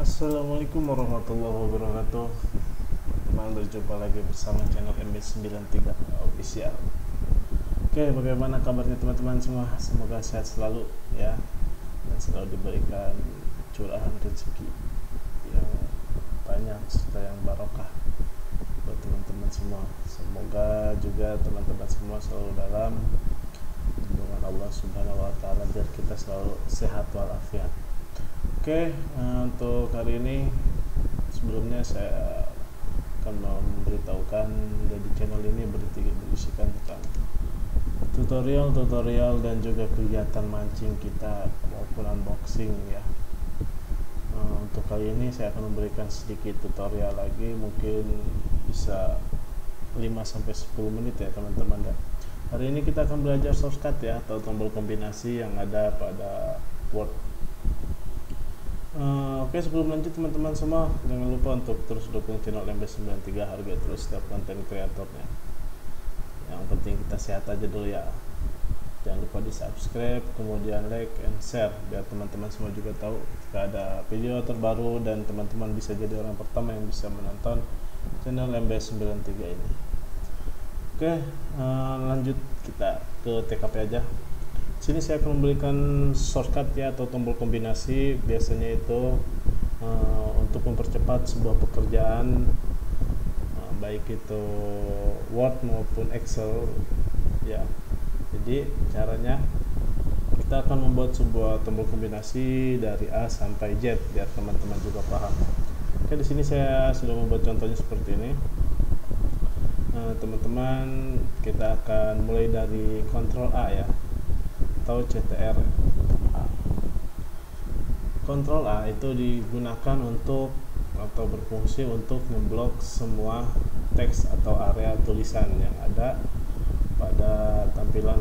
Assalamualaikum warahmatullahi wabarakatuh. Teman, berjumpa lagi bersama channel MB93 Official. Oke, bagaimana kabarnya teman-teman semua? Semoga sehat selalu ya, dan selalu diberikan curahan rezeki yang banyak serta yang barokah buat teman-teman semua. Semoga juga teman-teman semua selalu dalam lindungan Allah Subhanahu wa taala, biar kita selalu sehat walafiat. Oke, untuk hari ini sebelumnya saya akan memberitahukan dari channel ini berisikan tentang tutorial dan juga kegiatan mancing kita maupun unboxing ya. Untuk kali ini saya akan memberikan sedikit tutorial lagi, mungkin bisa 5-10 menit ya teman-teman ya. Hari ini kita akan belajar shortcut ya, atau tombol kombinasi yang ada pada Word. Oke, sebelum lanjut teman-teman semua, jangan lupa untuk terus dukung channel MB93, harga terus setiap konten kreatornya. Yang penting kita sehat aja dulu ya. Jangan lupa di subscribe, kemudian like and share, biar teman-teman semua juga tahu jika ada video terbaru dan teman-teman bisa jadi orang pertama yang bisa menonton channel MB93 ini. Oke, lanjut kita ke TKP aja. Sini saya akan memberikan shortcut ya, atau tombol kombinasi. Biasanya itu untuk mempercepat sebuah pekerjaan, baik itu Word maupun Excel ya. Jadi caranya kita akan membuat sebuah tombol kombinasi dari A sampai Z biar teman-teman juga paham. Oke, di sini saya sudah membuat contohnya seperti ini. Teman-teman, kita akan mulai dari Ctrl A ya, atau CTR. Ctrl A itu digunakan untuk atau berfungsi untuk memblok semua teks atau area tulisan yang ada pada tampilan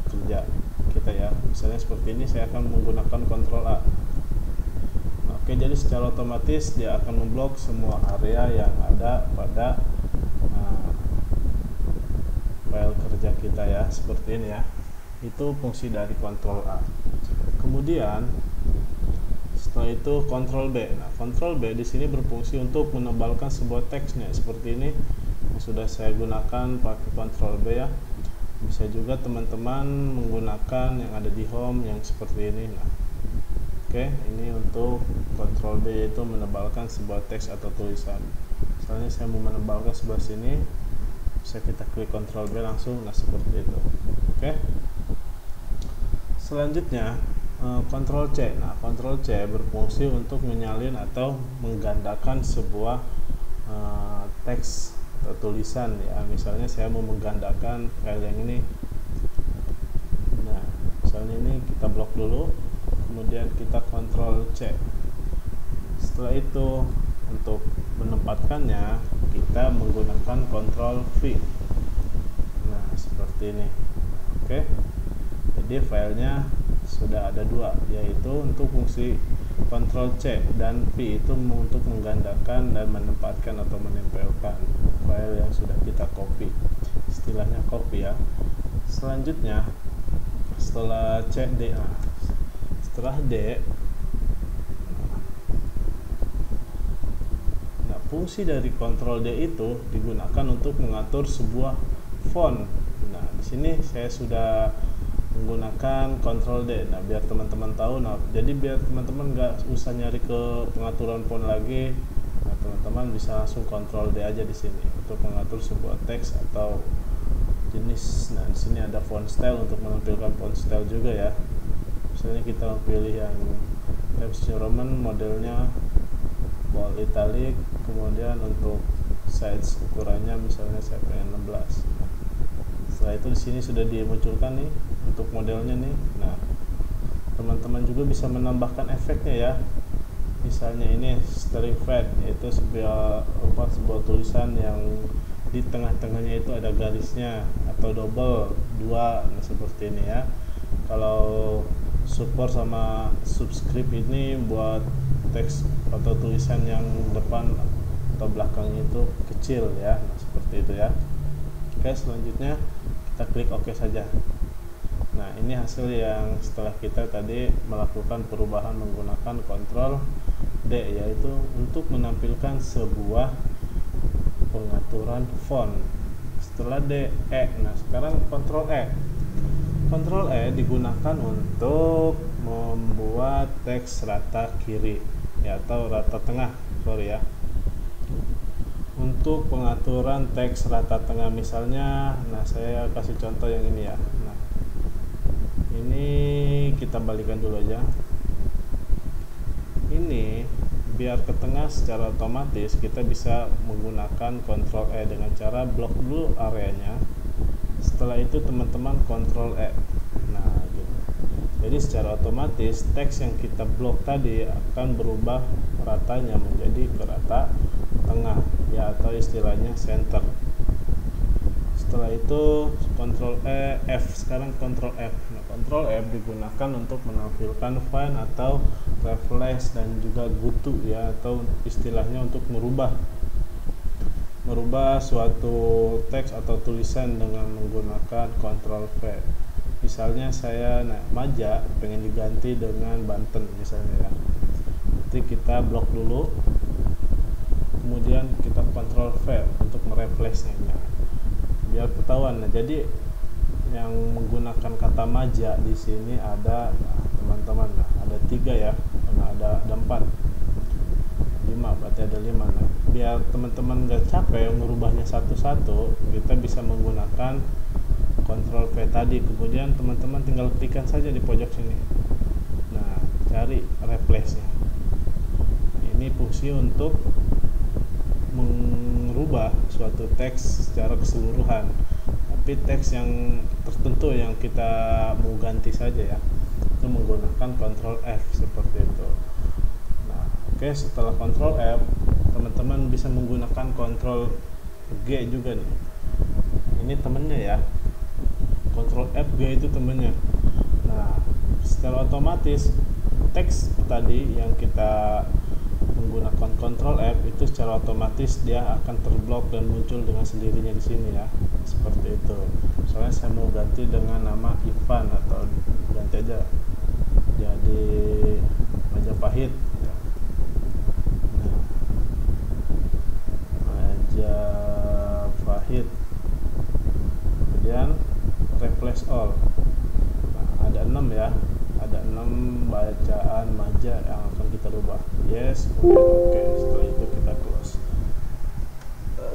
kerja kita ya. Misalnya seperti ini, saya akan menggunakan Ctrl A. Nah, oke, jadi secara otomatis dia akan memblok semua area yang ada pada file kerja kita ya, seperti ini ya. Itu fungsi dari Ctrl A. Kemudian setelah itu Ctrl B. Nah, Ctrl B di sini berfungsi untuk menebalkan sebuah teksnya seperti ini, yang sudah saya gunakan pakai Ctrl B ya. Bisa juga teman-teman menggunakan yang ada di home yang seperti ini. Nah, oke, ini untuk Ctrl B, yaitu menebalkan sebuah teks atau tulisan. Misalnya saya mau menebalkan sebelah sini, bisa kita klik Ctrl B langsung. Nah, seperti itu. Oke. Selanjutnya Ctrl C. Nah, Ctrl C berfungsi untuk menyalin atau menggandakan sebuah teks atau tulisan ya. Misalnya saya mau menggandakan file yang ini. Nah, misalnya ini kita blok dulu, kemudian kita Ctrl C. Setelah itu untuk menempatkannya kita menggunakan Ctrl V. Nah, seperti ini. Oke. Jadi filenya sudah ada dua, yaitu untuk fungsi Ctrl C, dan V itu untuk menggandakan dan menempatkan atau menempelkan file yang sudah kita copy. Istilahnya copy ya. Selanjutnya setelah C, D. Setelah D, nah, fungsi dari Ctrl D itu digunakan untuk mengatur sebuah font. Nah, di sini saya sudah menggunakan Ctrl D. Nah, biar teman-teman tahu. Nah, jadi biar teman-teman nggak usah nyari ke pengaturan font lagi. Nah, teman-teman bisa langsung Ctrl D aja di sini untuk mengatur sebuah teks atau jenis. Nah, di sini ada font style untuk menampilkan font style juga ya. Misalnya kita pilih yang Times New Roman, modelnya bold italic, kemudian untuk size ukurannya misalnya saya pengen 16. Setelah itu di sini sudah dimunculkan nih untuk modelnya nih. Nah, teman-teman juga bisa menambahkan efeknya ya. Misalnya ini stripe, yaitu sebuah tulisan yang di tengah-tengahnya itu ada garisnya, atau double 2. Nah, seperti ini ya. Kalau support sama subscript ini buat teks atau tulisan yang depan atau belakangnya itu kecil ya. Nah, seperti itu ya. Oke, selanjutnya kita klik OK saja. Nah, ini hasil yang setelah kita tadi melakukan perubahan menggunakan Ctrl D, yaitu untuk menampilkan sebuah pengaturan font. Setelah D, E. Nah, sekarang Ctrl E. Ctrl E digunakan untuk membuat teks rata kiri ya, atau rata tengah, sorry ya. Untuk pengaturan teks rata tengah misalnya, nah saya kasih contoh yang ini ya. Nah, ini kita balikan dulu aja. Ini biar ke tengah secara otomatis kita bisa menggunakan Ctrl E dengan cara blok dulu areanya. Setelah itu teman-teman Ctrl E. Nah, gitu. Jadi secara otomatis teks yang kita blok tadi akan berubah ratanya menjadi ke rata tengah ya, atau istilahnya center. Setelah itu Ctrl E, F. Sekarang Ctrl F. Nah, Ctrl F digunakan untuk menampilkan font atau refresh dan juga gutu ya, atau istilahnya untuk merubah suatu teks atau tulisan dengan menggunakan Ctrl V. Misalnya saya Maja pengen diganti dengan Banten misalnya ya. Nanti kita blok dulu, kemudian kita Ctrl V untuk merefreshnya biar ketahuan. Nah, jadi yang menggunakan kata Maja di sini ada teman-teman, ada 3 ya. Nah, ada 4, 5, berarti ada 5. Nah, biar teman-teman nggak capek merubahnya satu-satu, kita bisa menggunakan Ctrl V tadi, kemudian teman-teman tinggal klikkan saja di pojok sini. Nah, cari replace-nya. Ini fungsi untuk merubah suatu teks secara keseluruhan, tapi teks yang tertentu yang kita mau ganti saja ya, itu menggunakan Ctrl F seperti itu. Nah, oke, setelah Ctrl F teman-teman bisa menggunakan Ctrl G juga nih. Ini temennya ya, Ctrl F G itu temennya. Nah, secara otomatis teks tadi yang kita menggunakan Ctrl F itu secara otomatis dia akan terblok dan muncul dengan sendirinya di sini ya, seperti itu. Soalnya saya mau ganti dengan nama Ivan, atau ganti aja jadi Majapahit ya. Nah, Majapahit, kemudian replace all. Nah, ada 6 ya, ada 6 bacaan Maja yang akan kita rubah. Yes, kemudian oke. Setelah itu kita close.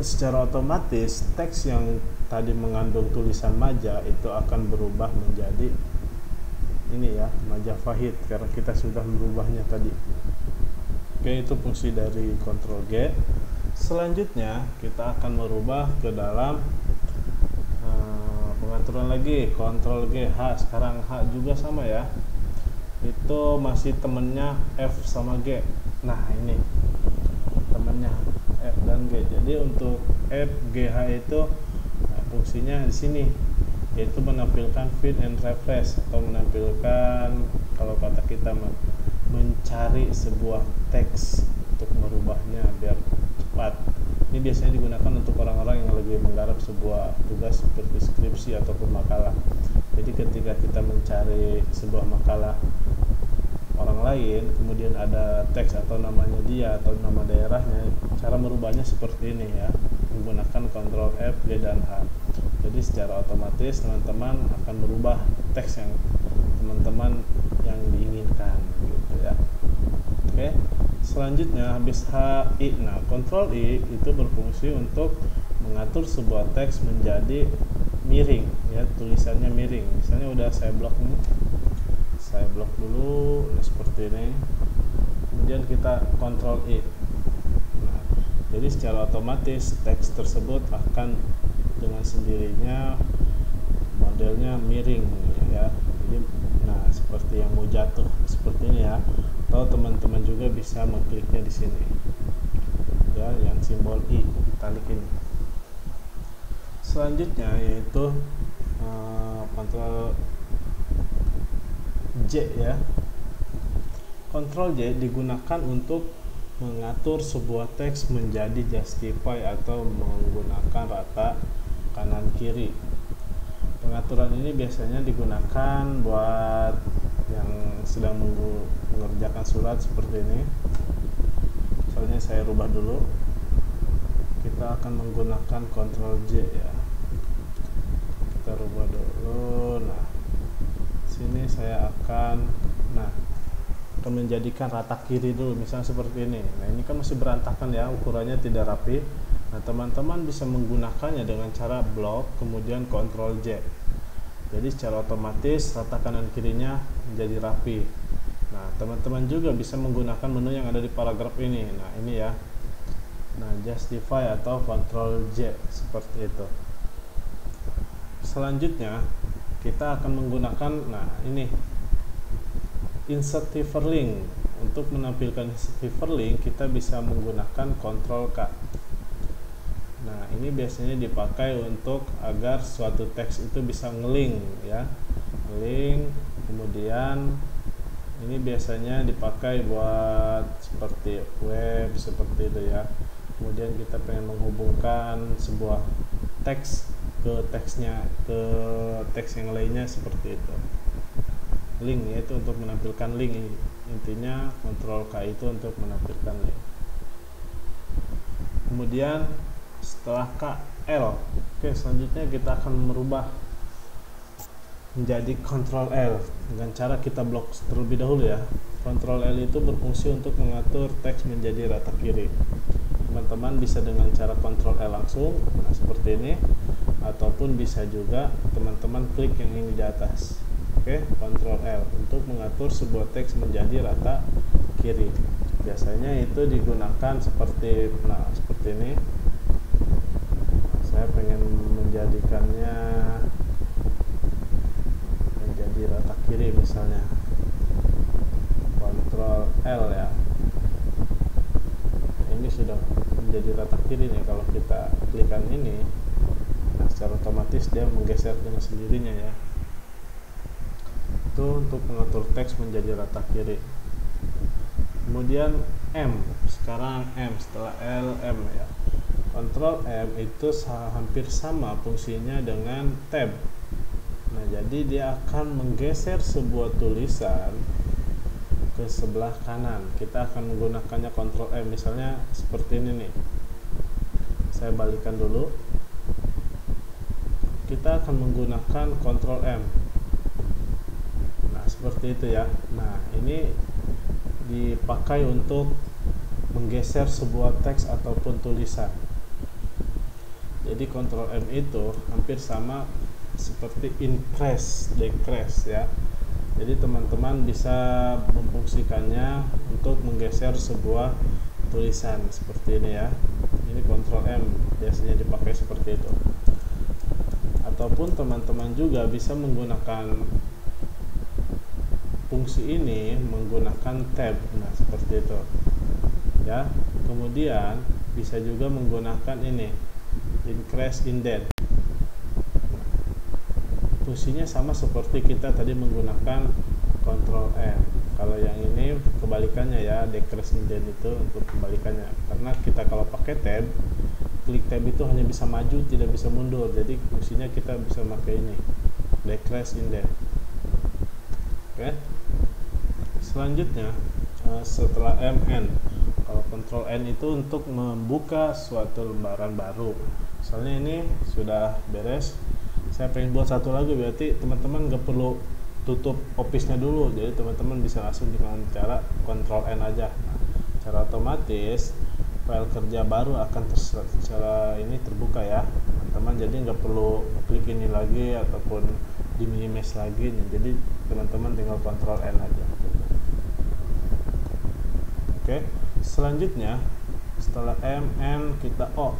Secara otomatis teks yang tadi mengandung tulisan Maja itu akan berubah menjadi ini ya, Majapahit, karena kita sudah merubahnya tadi. Oke, itu fungsi dari Ctrl G. Selanjutnya kita akan merubah ke dalam pengaturan lagi, Ctrl G, H. Sekarang H juga sama ya, itu masih temennya F sama G. Nah, ini temennya F dan G. Jadi untuk F, G, H itu fungsinya di sini, yaitu menampilkan feed and refresh, atau menampilkan, kalau kata kita mencari sebuah teks untuk merubahnya biar cepat. Ini biasanya digunakan untuk orang-orang yang lagi menggarap sebuah tugas seperti skripsi ataupun makalah. Jadi ketika kita mencari sebuah makalah orang lain, kemudian ada teks atau namanya dia atau nama daerahnya, cara merubahnya seperti ini ya, menggunakan Ctrl F, G, dan H. Jadi secara otomatis teman-teman akan merubah teks yang teman-teman yang diinginkan gitu ya. Oke, selanjutnya habis H, I. Nah, Ctrl I itu berfungsi untuk mengatur sebuah teks menjadi miring ya, tulisannya miring. Misalnya udah saya blok nih, saya blok dulu seperti ini, kemudian kita Ctrl I. Nah, jadi secara otomatis teks tersebut akan dengan sendirinya modelnya miring ya. Jadi, nah, seperti yang mau jatuh seperti ini ya. Atau teman-teman juga bisa mengkliknya di sini ya, yang simbol I italic ini. Selanjutnya yaitu Ctrl J ya. Ctrl J digunakan untuk mengatur sebuah teks menjadi justify atau menggunakan rata kanan kiri. Pengaturan ini biasanya digunakan buat yang sedang mengerjakan surat seperti ini. Misalnya saya rubah dulu, kita akan menggunakan Ctrl J ya. Kita rubah dulu. Nah, sini saya akan menjadikan rata kiri dulu, misalnya seperti ini. Nah, ini kan masih berantakan ya, ukurannya tidak rapi. Nah, teman-teman bisa menggunakannya dengan cara blok kemudian Ctrl J. Jadi secara otomatis rata kanan kirinya menjadi rapi. Nah, teman-teman juga bisa menggunakan menu yang ada di paragraf ini. Nah, ini ya. Nah, justify atau Ctrl J seperti itu. Selanjutnya kita akan menggunakan ini insert hyperlink. Untuk menampilkan hyperlink kita bisa menggunakan Ctrl K. Nah, ini biasanya dipakai untuk agar suatu teks itu bisa ngelink ya. Link, kemudian ini biasanya dipakai buat seperti web seperti itu ya. Kemudian kita pengen menghubungkan sebuah teks ke teksnya, ke teks yang lainnya seperti itu. Link yaitu untuk menampilkan link, intinya Ctrl K itu untuk menampilkan link. Kemudian setelah K, L. Oke, selanjutnya kita akan merubah menjadi Ctrl L dengan cara kita blok terlebih dahulu ya. Ctrl L itu berfungsi untuk mengatur teks menjadi rata kiri. Teman-teman bisa dengan cara Ctrl L langsung, seperti ini, ataupun bisa juga teman-teman klik yang ini di atas. Oke, Ctrl L untuk mengatur sebuah teks menjadi rata kiri. Biasanya itu digunakan seperti seperti ini. Saya pengen menjadikannya menjadi rata kiri misalnya. Ctrl L ya. Ini sudah menjadi rata kiri nih. Kalau kita klikkan ini, secara otomatis dia menggeser dengan sendirinya ya. Itu untuk mengatur teks menjadi rata kiri. Kemudian M, sekarang M setelah L, M ya. Ctrl M itu hampir sama fungsinya dengan tab. Nah, jadi dia akan menggeser sebuah tulisan ke sebelah kanan. Kita akan menggunakannya Ctrl M, misalnya seperti ini nih. Saya balikkan dulu. Kita akan menggunakan Ctrl M. Nah, seperti itu ya. Nah, ini dipakai untuk menggeser sebuah teks ataupun tulisan. Jadi Ctrl M itu hampir sama seperti increase, decrease ya. Jadi teman-teman bisa memfungsikannya untuk menggeser sebuah tulisan seperti ini ya. Ini Ctrl M biasanya dipakai seperti itu. Ataupun teman-teman juga bisa menggunakan fungsi ini menggunakan tab. Nah, seperti itu ya. Kemudian bisa juga menggunakan ini increase indent. Fungsinya sama seperti kita tadi menggunakan Ctrl M. Kalau yang ini kebalikannya ya, decrease indent itu untuk kebalikannya. Karena kita kalau pakai tab, klik tab itu hanya bisa maju, tidak bisa mundur. Jadi fungsinya kita bisa pakai ini, decrease indent. Oke. Selanjutnya setelah MN, kalau Ctrl N itu untuk membuka suatu lembaran baru. Misalnya ini sudah beres, saya pengen buat satu lagi, berarti teman-teman nggak perlu tutup Office-nya dulu. Jadi teman-teman bisa langsung dengan cara Ctrl N aja. Nah, secara otomatis file kerja baru akan secara ini terbuka ya teman-teman. Jadi nggak perlu klik ini lagi ataupun di minimize lagi. Jadi teman-teman tinggal Ctrl N aja. Oke, selanjutnya setelah M, N kita O.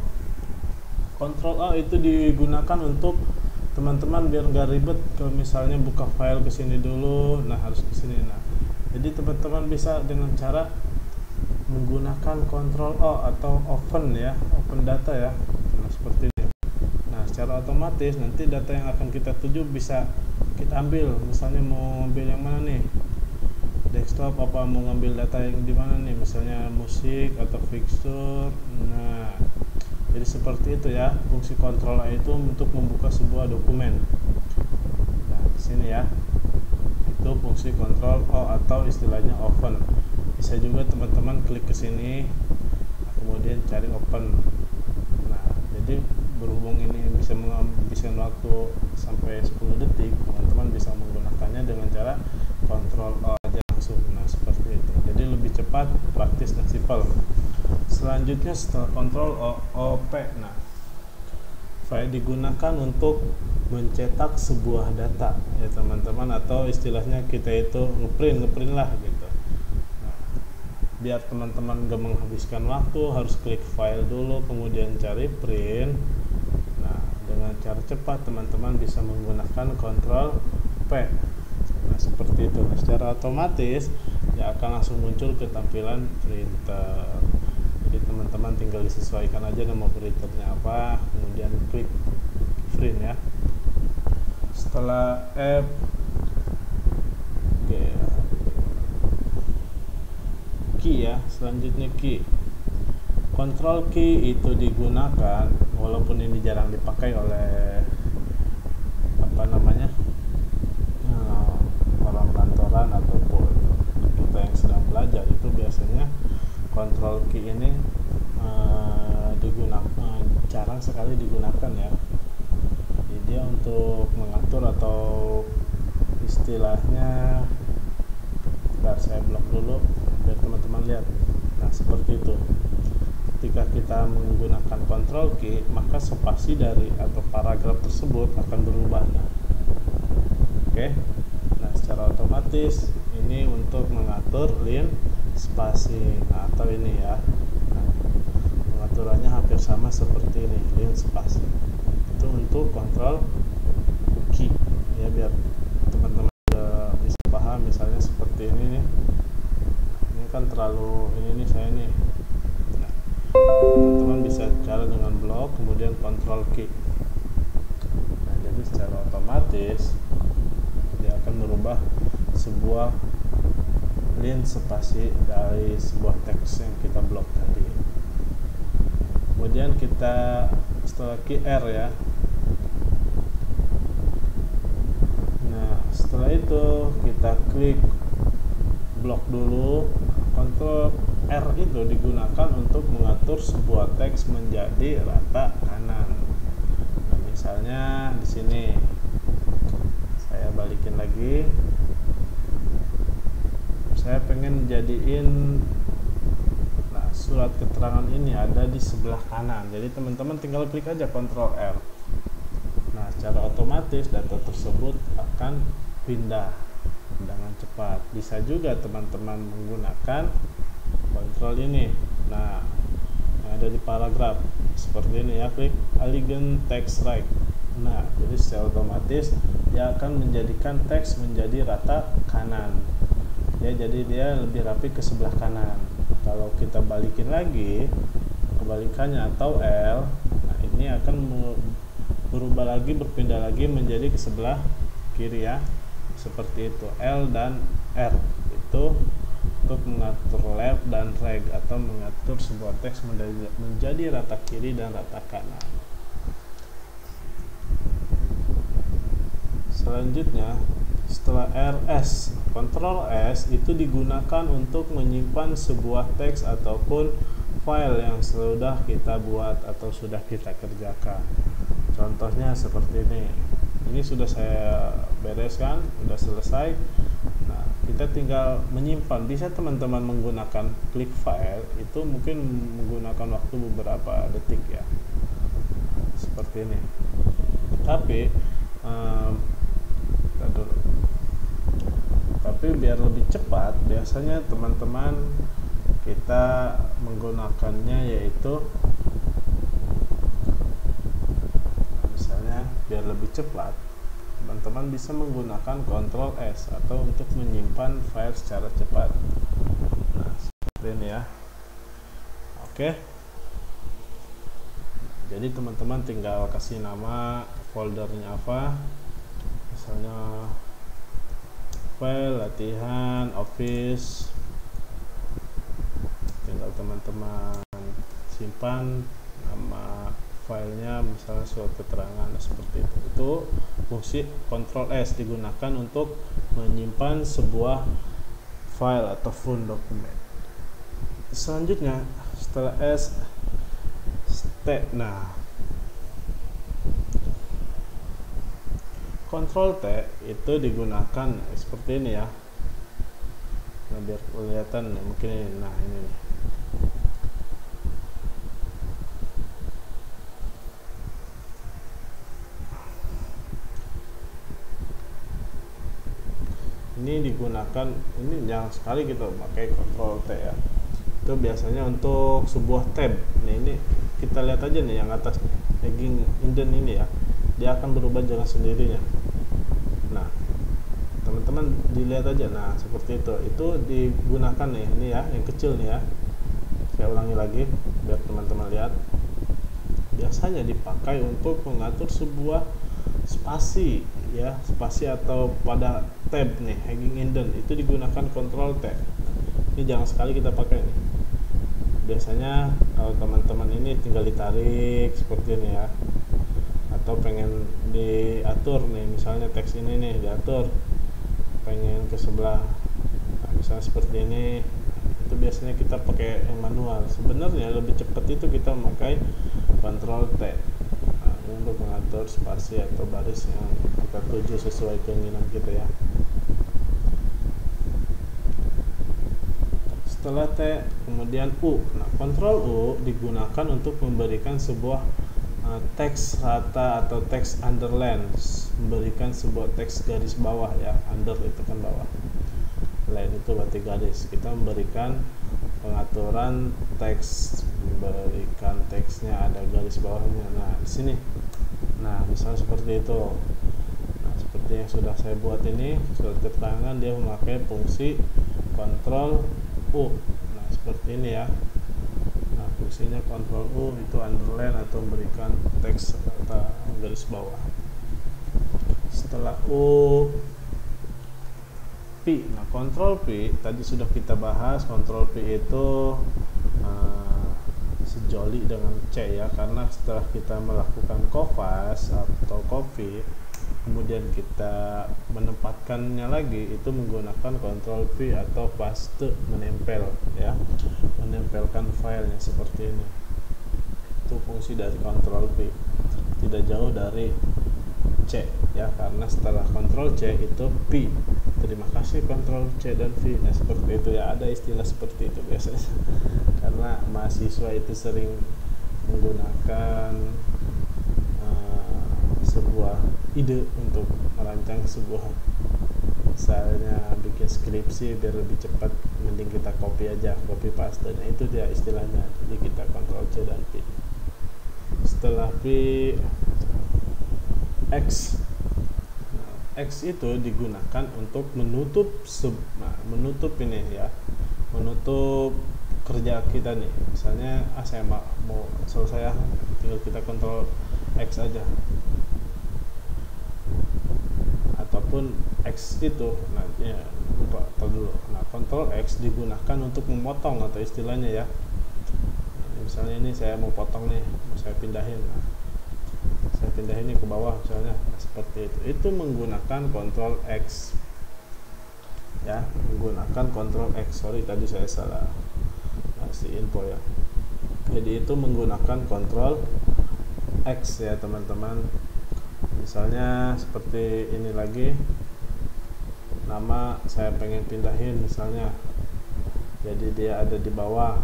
Ctrl O itu digunakan untuk teman-teman biar nggak ribet kalau misalnya buka file ke sini dulu, nah harus ke sini. Nah, jadi teman-teman bisa dengan cara menggunakan Ctrl O atau open ya, open data ya. Nah, seperti ini. Nah, secara otomatis nanti data yang akan kita tuju bisa kita ambil. Misalnya mau ambil yang mana nih? Desktop apa mau ngambil data yang di mana nih? Misalnya musik atau fixture. Nah, jadi seperti itu ya. Fungsi Ctrl A itu untuk membuka sebuah dokumen. Nah, di sini ya. Itu fungsi Ctrl O atau istilahnya open. Bisa juga teman-teman klik ke sini kemudian cari open. Nah, jadi berhubung ini bisa menghabiskan waktu sampai 10 detik, teman-teman bisa menggunakannya dengan cara Ctrl O aja langsung. Nah, seperti itu. Jadi lebih cepat, praktis dan simpel. Selanjutnya setelah Ctrl O, OP. Nah, file digunakan untuk mencetak sebuah data ya teman-teman, atau istilahnya kita itu ngeprint lah gitu. Nah, biar teman-teman gak menghabiskan waktu harus klik file dulu kemudian cari print. Nah, dengan cara cepat teman-teman bisa menggunakan Ctrl P. Nah, seperti itu. Nah, secara otomatis ya akan langsung muncul ke tampilan printer. Jadi teman-teman tinggal disesuaikan aja nama printernya apa, kemudian klik print ya. Setelah F G key ya, selanjutnya key. Control key itu digunakan, walaupun ini jarang dipakai oleh orang kantoran ataupun kita yang sedang belajar, itu biasanya control key ini jarang sekali digunakan ya. Jadi dia untuk mengatur atau istilahnya, bentar saya blok dulu biar teman-teman lihat. Nah, seperti itu. Ketika kita menggunakan control key, maka spasi dari atau paragraf tersebut akan berubah. Nah, oke. Nah, secara otomatis ini untuk mengatur line spacing atau ini ya. Nah, pengaturannya hampir sama seperti ini, line spacing. Itu untuk control key ya, biar teman-teman bisa paham. Misalnya seperti ini nih. Ini kan terlalu ini saya nih. Nah, teman-teman bisa cara dengan blok kemudian control key. Nah, jadi secara otomatis dia akan merubah sebuah line spasi dari sebuah teks yang kita blok tadi. Kemudian kita setelah key R ya. Nah, setelah itu kita klik blok dulu. Ctrl R itu digunakan untuk mengatur sebuah teks menjadi rata kanan. Nah, misalnya di sini saya balikin lagi. Saya pengen jadiin surat keterangan ini ada di sebelah kanan. Jadi teman-teman tinggal klik aja Ctrl R. Nah, secara otomatis data tersebut akan pindah dengan cepat. Bisa juga teman-teman menggunakan kontrol ini. Nah, yang ada di paragraf seperti ini ya, klik Elegant Text Right. Nah, jadi secara otomatis dia akan menjadikan teks menjadi rata kanan. Ya, jadi dia lebih rapi ke sebelah kanan. Kalau kita balikin lagi kebalikannya atau L, nah ini akan berubah lagi, berpindah lagi menjadi ke sebelah kiri ya. Seperti itu. L dan R itu untuk mengatur left dan right atau mengatur sebuah teks menjadi rata kiri dan rata kanan. Selanjutnya setelah RS, Ctrl S itu digunakan untuk menyimpan sebuah teks ataupun file yang sudah kita buat atau sudah kita kerjakan. Contohnya seperti ini. Ini sudah saya bereskan, sudah selesai. Nah, kita tinggal menyimpan. Bisa teman-teman menggunakan klik file, itu mungkin menggunakan waktu beberapa detik ya. Seperti ini. Tapi biar lebih cepat, biasanya teman-teman kita menggunakannya yaitu misalnya biar lebih cepat teman-teman bisa menggunakan Ctrl S atau untuk menyimpan file secara cepat. Nah, seperti ini ya. Oke, jadi teman-teman tinggal kasih nama foldernya apa, misalnya file latihan office, tinggal teman-teman simpan nama filenya, misalnya surat keterangan seperti itu. Itu fungsi Ctrl S digunakan untuk menyimpan sebuah file atau front dokumen. Selanjutnya setelah S T. Nah, Ctrl T itu digunakan seperti ini ya. Nah, biar kelihatan mungkin ini. Nah, ini nih. Ini digunakan, ini jarang sekali kita pakai Ctrl T ya. Itu biasanya untuk sebuah tab. Nih, ini kita lihat aja nih yang atas nih, heading indent ini ya. Dia akan berubah dengan sendirinya. Nah, teman-teman dilihat aja. Nah, seperti itu. Itu digunakan nih, ini ya, yang kecil nih ya. Saya ulangi lagi biar teman-teman lihat. Biasanya dipakai untuk mengatur sebuah spasi ya, spasi atau pada tab nih, heading indent itu digunakan Ctrl T. Ini jarang sekali kita pakai nih. Biasanya kalau teman-teman ini tinggal ditarik seperti ini ya, atau pengen diatur nih, misalnya teks ini nih diatur, pengen ke sebelah, nah, misalnya seperti ini, itu biasanya kita pakai yang manual. Sebenarnya lebih cepat itu kita memakai Ctrl T untuk mengatur spasi atau baris yang kita tuju sesuai keinginan kita ya. Setelah T kemudian U. Nah, Ctrl U digunakan untuk memberikan sebuah teks rata atau teks underline, memberikan sebuah teks garis bawah ya. Under itu kan bawah, line itu berarti garis. Kita memberikan pengaturan teks, memberikan teksnya ada garis bawahnya. Nah, di sini. Nah, misalnya seperti itu. Nah, seperti yang sudah saya buat ini, surat keterangan dia memakai fungsi Ctrl U. Nah, seperti ini ya. Nah, fungsinya Ctrl U itu underline atau memberikan teks atau garis bawah. Setelah U, P. Nah, Ctrl P tadi sudah kita bahas. Ctrl P itu sejoli dengan C ya, karena setelah kita melakukan copy atau copy, kemudian kita menempatkannya lagi, itu menggunakan Ctrl P atau paste, menempel ya, menempelkan filenya seperti ini. Itu fungsi dari Ctrl P, tidak jauh dari C ya, karena setelah Ctrl C itu P. Terima kasih Ctrl C dan V. Nah, seperti itu ya, ada istilah seperti itu biasanya karena mahasiswa itu sering menggunakan sebuah ide untuk merancang sebuah, misalnya bikin skripsi biar lebih cepat, mending kita copy aja, copy paste. Nah, itu dia istilahnya. Jadi kita Ctrl C dan P. Setelah P, X. X itu digunakan untuk menutup menutup ini ya, menutup kerja kita nih. Misalnya saya mau selesai, tinggal kita Ctrl X aja, ataupun X itu nanti ya, lupa dulu. Nah, Ctrl X digunakan untuk memotong atau istilahnya ya. Misalnya ini saya mau potong nih, mau saya pindahin. Nah, saya pindahin ini ke bawah misalnya. Nah, seperti itu menggunakan Ctrl X ya, menggunakan Ctrl X. Sorry tadi saya salah kasih info ya. Jadi itu menggunakan Ctrl X ya teman-teman. Misalnya seperti ini lagi, nama saya pengen pindahin misalnya, jadi dia ada di bawah,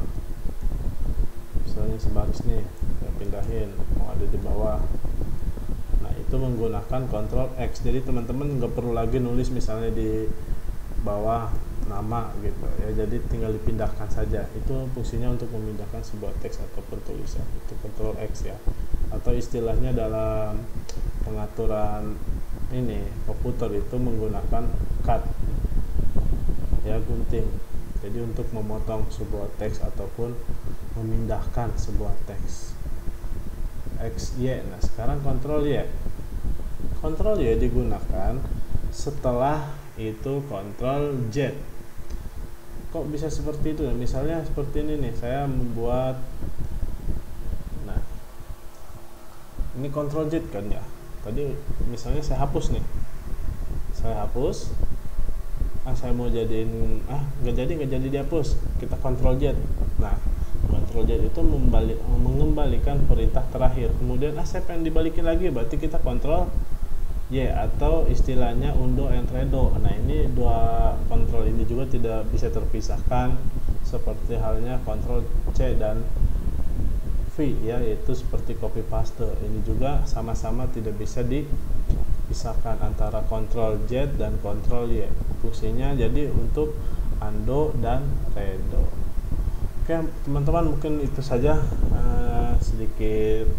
misalnya sebaris nih, saya pindahin mau ada di bawah. Nah, itu menggunakan Ctrl X. Jadi teman-teman nggak perlu lagi nulis misalnya di bawah nama gitu ya, jadi tinggal dipindahkan saja. Itu fungsinya untuk memindahkan sebuah teks ataupun tulisan, itu Ctrl X ya. Atau istilahnya dalam pengaturan ini komputer itu menggunakan cut ya, gunting. Jadi untuk memotong sebuah teks ataupun memindahkan sebuah teks. X, Y. Nah, sekarang Ctrl Y. Ctrl Y digunakan setelah itu Ctrl Z. Kok bisa seperti itu? Misalnya seperti ini nih, saya membuat, nah ini Ctrl Z kan ya. Tadi misalnya saya hapus nih, saya hapus, saya mau jadiin, nggak jadi dihapus, kita Ctrl Z. Nah, Ctrl Ctrl Z itu mengembalikan perintah terakhir. Kemudian saya pengen dibalikin lagi, berarti kita Ctrl Y, atau istilahnya undo and redo. Nah, ini dua kontrol ini juga tidak bisa terpisahkan, seperti halnya Ctrl C dan V ya, yaitu seperti copy paste. Ini juga sama-sama tidak bisa dipisahkan antara Ctrl Z dan Ctrl Y. Fungsinya jadi untuk undo dan redo. Oke teman-teman, mungkin itu saja sedikit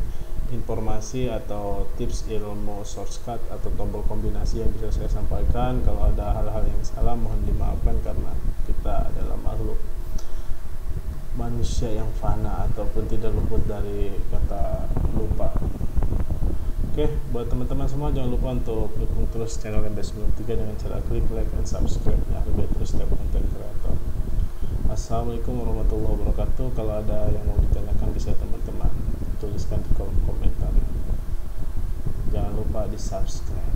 informasi atau tips ilmu shortcut atau tombol kombinasi yang bisa saya sampaikan. Kalau ada hal-hal yang salah mohon dimaafkan, karena kita adalah makhluk manusia yang fana ataupun tidak luput dari kata lupa. Oke, buat teman-teman semua jangan lupa untuk dukung terus channel MB93 dengan cara klik like dan subscribe ya, biar terus setiap konten kreator. Assalamualaikum warahmatullahi wabarakatuh. Kalau ada yang mau ditanyakan bisa teman-teman tuliskan di kolom komentar. Jangan lupa di subscribe.